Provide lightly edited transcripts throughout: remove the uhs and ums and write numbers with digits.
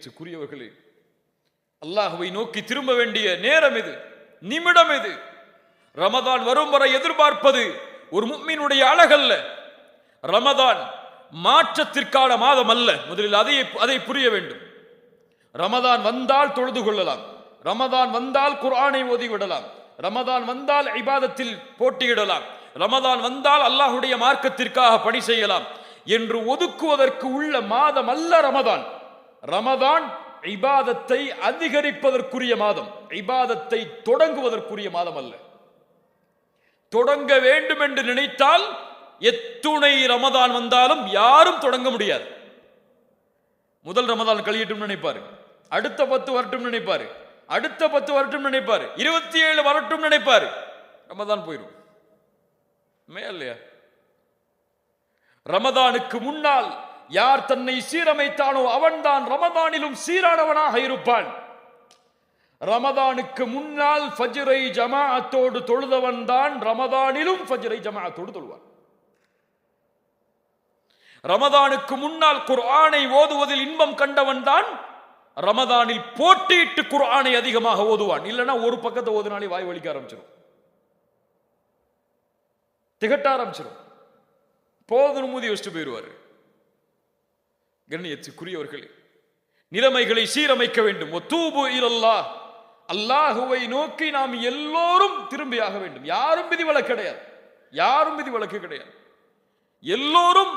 கண்ணியத்துக்குரியவர்களே, அல்லாஹ்வை நோக்கி திரும்ப வேண்டிய நேரம் இது, நிமிடம் இது. ரமதான் வரும் வரை எதிர்பார்ப்பது ஒரு முஃமினுடைய அழகல்ல. ரமதான் மாற்றத்திற்கான மாதம் அல்ல. முதலில் அதை புரிய வேண்டும். ரமதான் வந்தால் தொழுது கொள்ளலாம், ரமதான் வந்தால் குர்ஆனை ஓதிவிடலாம், ரமதான் வந்தால் இபாதத்தில் போட்டியிடலாம், ரமதான் வந்தால் அல்லாஹ்வுடைய மார்க்கத்திற்காக பணி செய்யலாம் என்று ஒதுக்குவதற்கு உள்ள மாதம் அல்ல ரமதான். ரமதான் இபாதத்தை அதிகரிப்பதற்குரிய மாதம், இபாதத்தை தொடங்குவதற்குரிய மாதம் அல்ல. தொடங்க வேண்டும் என்று நினைத்தால் எத்துணை ரமதான் வந்தாலும் யாரும் தொடங்க முடியாது. முதல் ரமதான் கழியட்டும் நினைப்பாரு, அடுத்த 10 வரட்டும் நினைப்பாரு, அடுத்த 10 வரட்டும் நினைப்பாரு, 27 வரட்டும் நினைப்பாரு, ரமதான் போயிடும் இல்லையா? ரமதானுக்கு முன்னால் யார் தன்னை சீரமைத்தானோ அவன்தான் ரமதானிலும் சீரானவனாக இருப்பான். ரமதானுக்கு முன்னால் ஃபஜ்ரை ஜமாஅத்தோடு தொழுதவன் தான் ரமதானிலும் ஃபஜ்ரை ஜமாஅத்தோடு தொழுவான். ரமதானுக்கு முன்னால் குர்ஆனை ஓதுவதில் இன்பம் கண்டவன் தான் ரமதானில் போட்டியிட்டு குர்ஆனை அதிகமாக ஓதுவான். இல்லைன்னா ஒரு பக்கத்தை ஓதுனாலே வாய் வலிக்க ஆரம்பிச்சிடும், திகட்ட ஆரம்பிச்சிடும், போதும் மூதி வச்சுட்டு போயிடுவார். கண்ணியத்துக்குரியவர்களே, நிலைமைகளை சீரமைக்க வேண்டும். வதூபு இலல்லாஹ், அல்லாஹுவை நோக்கி நாம் எல்லோரும் திரும்பியாக வேண்டும். யாரும் விதிவிலக்கு கிடையாது, யாரும் விதிவிலக்கு கிடையாது. எல்லோரும்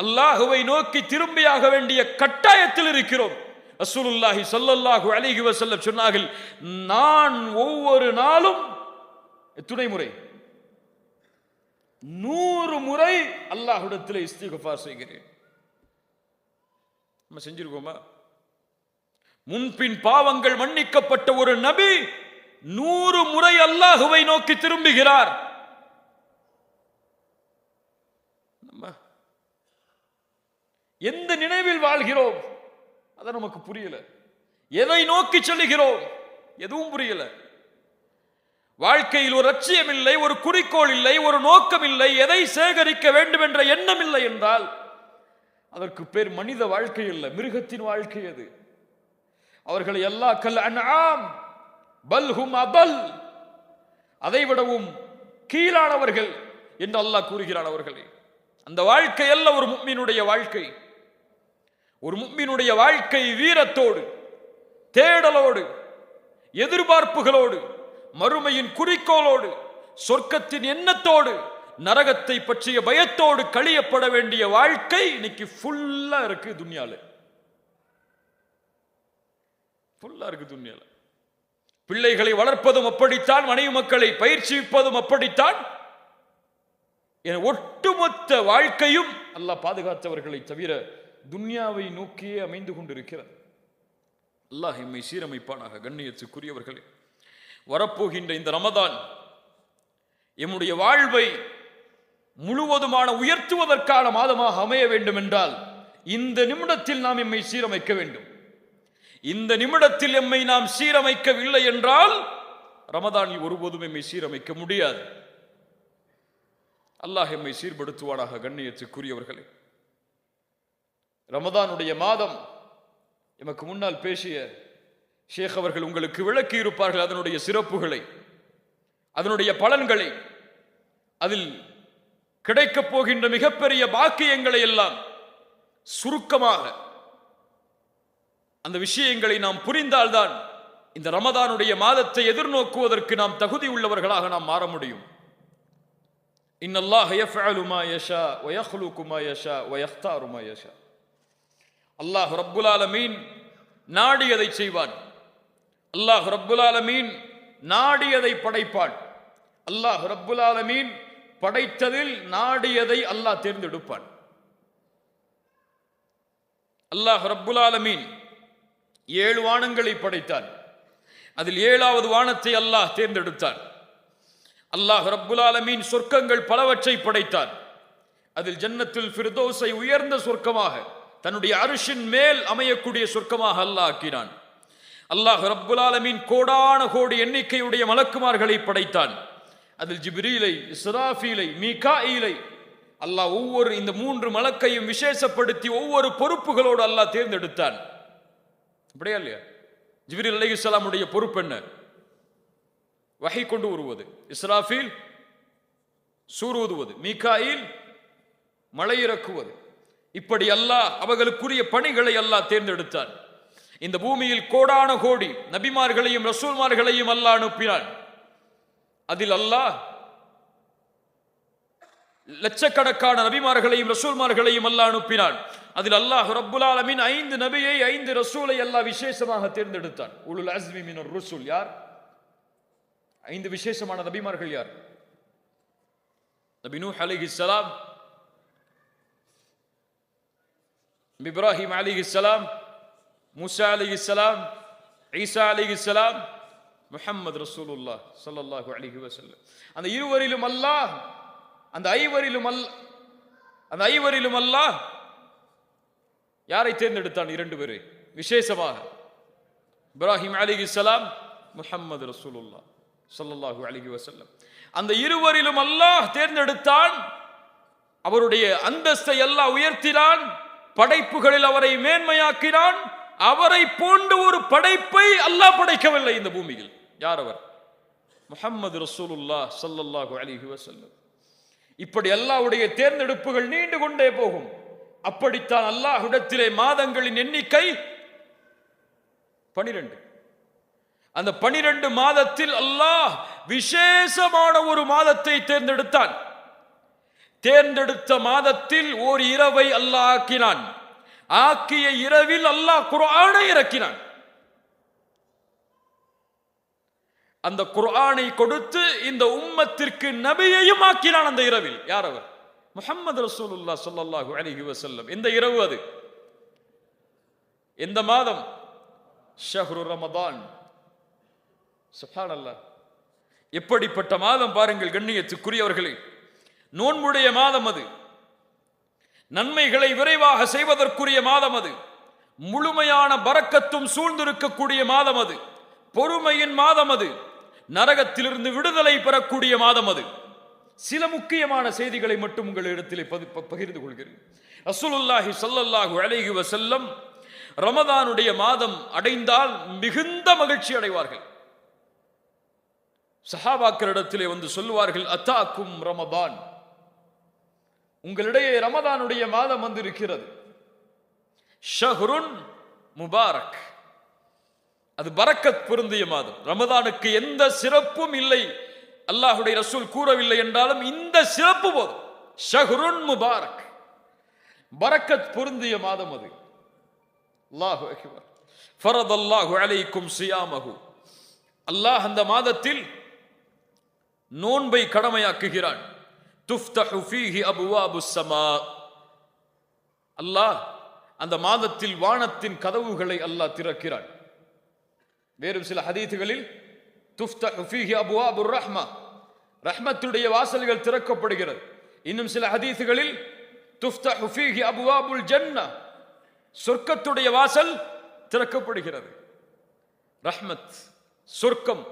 அல்லாஹுவை நோக்கி திரும்பியாக வேண்டிய கட்டாயத்தில் இருக்கிறோம். ரசூலுல்லாஹி ஸல்லல்லாஹு அலைஹி வஸல்லம் சொன்னார்கள், நான் ஒவ்வொரு நாளும் எத்தனை முறை? 100 முறை அல்லாஹ்விடத்தில் இஸ்திக்ஃபார் செய்கிறேன். நம்ம செஞ்சிருக்கோமா? முன்பின் பாவங்கள் மன்னிக்கப்பட்ட ஒரு நபி 100 முறை அல்லாஹுவை நோக்கி திரும்புகிறார். எந்த நினைவில் வாழ்கிறோம் அத நமக்கு புரியல. எதை நோக்கி செல்கிறோம் எதுவும் புரியல. வாழ்க்கையில் ஒரு லட்சியம் இல்லை, ஒரு குறிக்கோள் இல்லை, ஒரு நோக்கம் இல்லை, எதை சேகரிக்க வேண்டும் என்ற எண்ணம் இல்லை என்றால் அதற்கு பேர் மனித வாழ்க்கை இல்லை, மிருகத்தின் வாழ்க்கை அது. அவர்களை அல்லாஹ் கல் அன்ஆம் பல் ஹும் அபல், அதைவிடவும் கீழானவர்கள் என்று அல்லாஹ் கூறுகிறான் அவர்களே. அந்த வாழ்க்கை அல்ல ஒரு முஃமினுடைய வாழ்க்கை. ஒரு முஃமினுடைய வாழ்க்கை வீரத்தோடு, தேடலோடு, எதிர்பார்ப்புகளோடு, மறுமையின் குறிக்கோளோடு, சொர்க்கத்தின் எண்ணத்தோடு, நரகத்தை பற்றிய பயத்தோடு கழியப்பட வேண்டிய வாழ்க்கை இன்னைக்கு ஃபுல்லா இருக்கு துன்யால. ஃபுல்லா இருக்கு துன்யால. பிள்ளைகளை வளர்ப்பதும் அப்படித்தான், மனைவி மக்களை பயிற்சிப்பதும் அப்படித்தான். ஒட்டுமொத்த வாழ்க்கையும் அல்லாஹ் பாதுகாத்தவர்களை தவிர துன்யாவை நோக்கியே அமைந்து கொண்டிருக்கிறது. அல்லாஹ் எம்மை சீரமைப்பானாக. கண்ணியத்துக்குரியவர்களே, வரப்போகின்ற இந்த ரமதான் எம்முடைய வாழ்வை முழுவதுமான உயர்த்துவதற்கான மாதமாக அமைய வேண்டும் என்றால் இந்த நிமிடத்தில் நாம் எம்மை சீரமைக்க வேண்டும். இந்த நிமிடத்தில் எம்மை நாம் சீரமைக்கவில்லை என்றால் ரமதானில் ஒருபோதும் எம்மை சீரமைக்க முடியாது. அல்லாஹ் எம்மை சீர்படுத்துவானாக. கண்ணியத்துக்குரியவர்களே, ரமதானுடைய மாதம் எமக்கு முன்னால் பேசிய ஷேக் அவர்கள் உங்களுக்கு விளக்கி இருப்பார்கள் அதனுடைய சிறப்புகளை, அதனுடைய பலன்களை, அதில் கிடைக்கப் போகின்ற மிகப்பெரிய பாக்கியங்களை எல்லாம் சுருக்கமாக அந்த விஷயங்களை நாம் புரிந்தால்தான் இந்த ரமதானுடைய மாதத்தை எதிர்நோக்குவதற்கு நாம் தகுதி உள்ளவர்களாக நாம் மாற முடியும். இன்னல்லாஹ யஃஅலு மா யஷா வ யഖ்லுகு மா யஷா வ யக்தாரு மா யஷா. அல்லாஹ் ரப்புல் ஆலமீன் நாடியதை செய்வான். அல்லாஹ் ரப்புல் ஆலமீன் நாடியதை படைப்பான். அல்லாஹ் ரப்புல் ஆலமீன் படைத்ததில் நாடியதை அல்லாஹ் தேர்ந்தெடுப்பான். அல்லாஹ் ரப்புல் ஆலமீன் 7 வானங்களை படைத்தான். அதில் 7வது வானத்தை அல்லாஹ் தேர்ந்தெடுத்தான். அல்லாஹ் ரப்புல் ஆலமீன் சொர்க்கங்கள் பலவற்றை படைத்தான். அதில் ஜன்னத்துல் ஃபிர்தௌஸை உயர்ந்த சொர்க்கமாக, தன்னுடைய அர்ஷின் மேல் அமையக்கூடிய சொர்க்கமாக அல்லாஹ் ஆக்கினான். அல்லாஹ் ரப்புல் ஆலமீன் கோடான கோடி எண்ணிக்கையுடைய மலக்குமார்களை படைத்தான். அதில் ஜிப்ரீலை, இஸ்ராஃபீலை, மீகாஈலை அல்லாஹ் ஒவ்வொரு இந்த 3 மலக்கையும் விசேஷப்படுத்தி ஒவ்வொரு பொறுப்புகளோடு அல்லாஹ் தேர்ந்தெடுத்தான். அப்படியா இல்லையா? ஜிப்ரீல் அலைஹிஸ்ஸலாமுடைய பொறுப்பு என்ன? வஹி கொண்டு வருவது, இஸ்ராஃபீல் சூர் ஊதுவது, மீகாயில் மழை இறக்குவது. இப்படி அல்லாஹ் அவர்களுக்குரிய பணிகளை அல்லாஹ் தேர்ந்தெடுத்தான். இந்த பூமியில் கோடான கோடி நபிமார்களையும் ரசூல்மார்களையும் அல்லாஹ் அனுப்பினான். அதில் அல்லாஹ் லட்சக்கணக்கான நபிமார்களையும் ரசூல்மார்களையும் அல்லாஹ் அனுப்பினான். அதில் அல்லாஹ் ரப்புல் ஆலமீன் 5 நபியை 5 ரசூலை அல்லாஹ் விசேஷமாக தேர்ந்தெடுத்தான். உலுல் அஸ்மி மினர் ருசுல் யார்? 5 விசேஷமான நபிமார்கள் யார்? நபி நூஹ் அலைஹிஸ்ஸலாம், இப்ராஹிம் அலைஹிஸ்ஸலாம், மூசா அலைஹிஸ்ஸலாம், ஈசா அலைஹிஸ்ஸலாம், முஹம்மது ரசூலுல்லாஹ் ஸல்லல்லாஹு அலைஹி வஸல்லம். அந்த இருவரிலும் அல்லாஹ், அந்த ஐவரிலும் அல்லாஹ் யாரை தேர்ந்தெடுத்தான்? 2 பேரை விசேஷமாக. இப்ராஹிம் அலைஹிஸ்ஸலாம், முஹம்மது ரசூலுல்லாஹ் ஸல்லல்லாஹு அலைஹி வஸல்லம். அந்த இருவரிலும் அல்லாஹ் தேர்ந்தெடுத்தான். அவருடைய அந்தஸ்தை அல்லாஹ் உயர்த்தினான். படைப்புகளில் அவரை மேன்மையாக்கினான். அவரை போன்ற ஒரு படைப்பை அல்லாஹ் படைக்கவில்லை இந்த பூமியில். யார் அவர்? முஹம்மது ரசூலுல்லாஹ் ஸல்லல்லாஹு அலைஹி வஸல்லம். இப்படி அல்லாஹ்வுடைய தேர்ந்தெடுப்புகள் நீண்டு கொண்டே போகும். அப்படித்தான் அல்லாஹ்விடத்திலே மாதங்களின் எண்ணிக்கை 12. அந்த 12 மாதத்தில் அல்லாஹ் விசேஷமான ஒரு மாதத்தை தேர்ந்தெடுத்தான். தேர்ந்தெடுத்த மாதத்தில் ஓர் இரவை அல்லாஹ் ஆக்கினான். ஆக்கிய இரவில் அல்லாஹ் குர்ஆனை இறக்கினான். அந்த குர்ஆனை கொடுத்து இந்த உம்மத்திற்கு நபியையும் ஆக்கினான் அந்த இரவில். யார் அவர்? முஹம்மது ரசூலுல்லாஹ் ஸல்லல்லாஹு அலைஹி வஸல்லம். எந்த இரவு அது? எந்த மாதம்? ஷஹ்ரு ரமதான். சுப்ஹானல்லாஹ், எப்படிப்பட்ட மாதம் பாருங்கள் கண்ணியத்துக்குரியவர்களே. நோன்புடைய மாதம் அது. நன்மைகளை விரைவாக செய்வதற்குரிய மாதம் அது. முழுமையான பரக்கத்தும் சூழ்ந்திருக்கக்கூடிய மாதம் அது. பொறுமையின் மாதம் அது. நரகத்திலிருந்து விடுதலை பெறக்கூடிய மாதம் அது. சில முக்கியமான செய்திகளை மட்டும் உங்களிடத்திலே பகிர்ந்து கொள்கிறேன். ரசூலுல்லாஹி ஸல்லல்லாஹு அலைஹி வஸல்லம் ரமதானுடைய மாதம் அடைந்தால் மிகுந்த மகிழ்ச்சி அடைவார்கள். சஹாபாக்களிடத்திலே வந்து சொல்லுவார்கள், அத்தாக்கும் ரமதான், உங்களிடையே ரமதானுடைய மாதம் வந்து இருக்கிறது. ஷஹ்ருன் முபாரக், அது பரக்கத் பொருந்திய மாதம். ரமதானுக்கு எந்த சிறப்பும் இல்லை, அல்லாஹ்வுடைய ரசூல் கூறவில்லை என்றாலும் இந்த சிறப்பு போதும். ஷஹ்ருன் முபாரக், பரக்கத் பொருந்திய மாதம் அது. அல்லாஹு அக்பர். ஃபரதல்லாஹு அலைக்கும் சியாமஹு, அல்லாஹ் அந்த மாதத்தில் நோன்பை கடமையாக்குகிறான். துஃப்தஹு ஃபீஹி அபுவாபுஸ் ஸமா, அல்லாஹ் அந்த மாதத்தில் வானத்தின் கதவுகளை அல்லாஹ் திறக்கிறான். வேறு சில ஹதீதுகளில் துஃப்தஹு ஃபீஹி அபுவாபுர் ரஹ்மா, ரஹ்மத்துடைய வாசல்கள் திறக்கப்படுகிறது. இன்னும் சில ஹதீதுகளில் துஃப்தஹு ஃபீஹி அபுவாபுல் ஜன்னah, சொர்க்கத்துடைய வாசல் திறக்கப்படுகிறது. ரஹ்மத், சொர்க்கம்,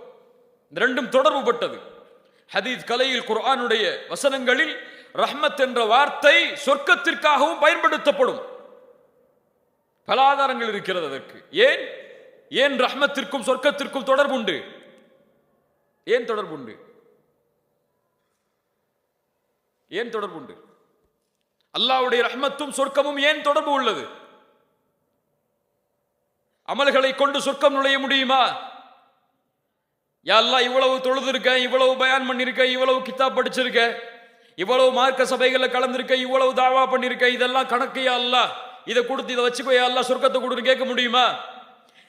இந்த ரெண்டும் தொடர்பு பட்டது. ஹதீஸ் கலையில் குர்ஆனுடைய வசனங்களில் ரஹ்மத் என்ற வார்த்தை சொர்க்கத்திற்காகவும் பயன்படுத்தப்படும். பல ஆதாரங்கள் இருக்கிறது அதற்கு. ஏன் ரஹ்மத்திற்கும் சொர்க்கத்திற்கும் தொடர்புண்டு? ஏன் தொடர்புண்டு? ஏன் தொடர்புண்டு? அல்லாஹ்வுடைய ரஹ்மத்தும் சொர்க்கமும் ஏன் தொடர்பு உள்ளது? அமல்களை கொண்டு சொர்க்கம் நுழைய முடியுமா? யா அல்லாஹ், இவ்வளவு தொழுதிருக்க, இவ்வளவு பயான் பண்ணிருக்க, இவ்வளவு கிதாப் படிச்சிருக்க, இவ்வளவு மார்க்க சபைகள்ல கலந்திருக்க, இவ்வளவு தாவா பண்ணிருக்க, இதெல்லாம் கணக்கு யா அல்லாஹ், இதை கொடுத்து இதை வச்சுக்கோ யா அல்லாஹ், சொர்க்கத்தை கொடுன்னு கேட்க முடியுமா?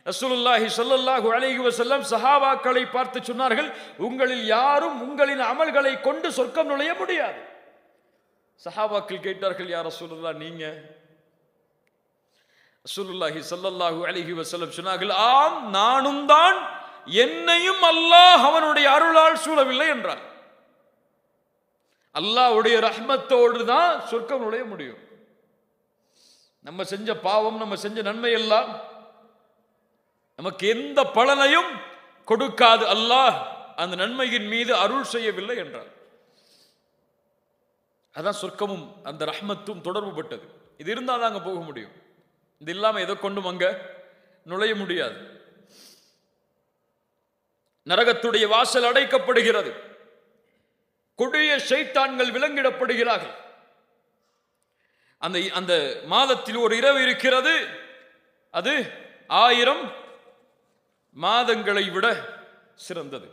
ரசூலுல்லாஹி ஸல்லல்லாஹு அலைஹி வஸல்லம் சஹாபாக்களை பார்த்து சொன்னார்கள், உங்களில் யாரும் உங்களின் அமல்களை கொண்டு சொர்க்கம் நுழைய முடியாது. சஹாபாக்கள் கேட்டார்கள், யா ரசூலுல்லாஹ் நீங்க? ரசூலுல்லாஹி ஸல்லல்லாஹு அலைஹி வஸல்லம் சொன்னார்கள், ஆம், நானும் தான், என்னையும் அல்லாஹ் அவனுடைய அருளால் சூழவில்லை என்றார். அல்லாஹ்வுடைய ரஹ்மத்தோடு தான் சொர்க்கம் நுழைய முடியும். நம்ம செஞ்ச பாவம், நம்ம செஞ்ச நன்மை எல்லாம் நமக்கு எந்த பலனையும் கொடுக்காது. அல்லாஹ் அந்த நன்மையின் மீது அருள் செய்யவில்லை என்றார். அதான் சொர்க்கமும் அந்த ரஹ்மத்தும் தொடர்பு பட்டது. இது இருந்தால் தான் அங்க போக முடியும். இது இல்லாம எதை கொண்டும் அங்க நுழைய முடியாது. நரகத்துடைய வாசல் அடைக்கப்படுகிறது. கொடிய ஷைத்தான்கள் விலங்கிடப்படுகிறார்கள். அந்த மாதத்தில் ஒரு இரவு இருக்கிறது, அது 1000 மாதங்களை விட சிறந்தது.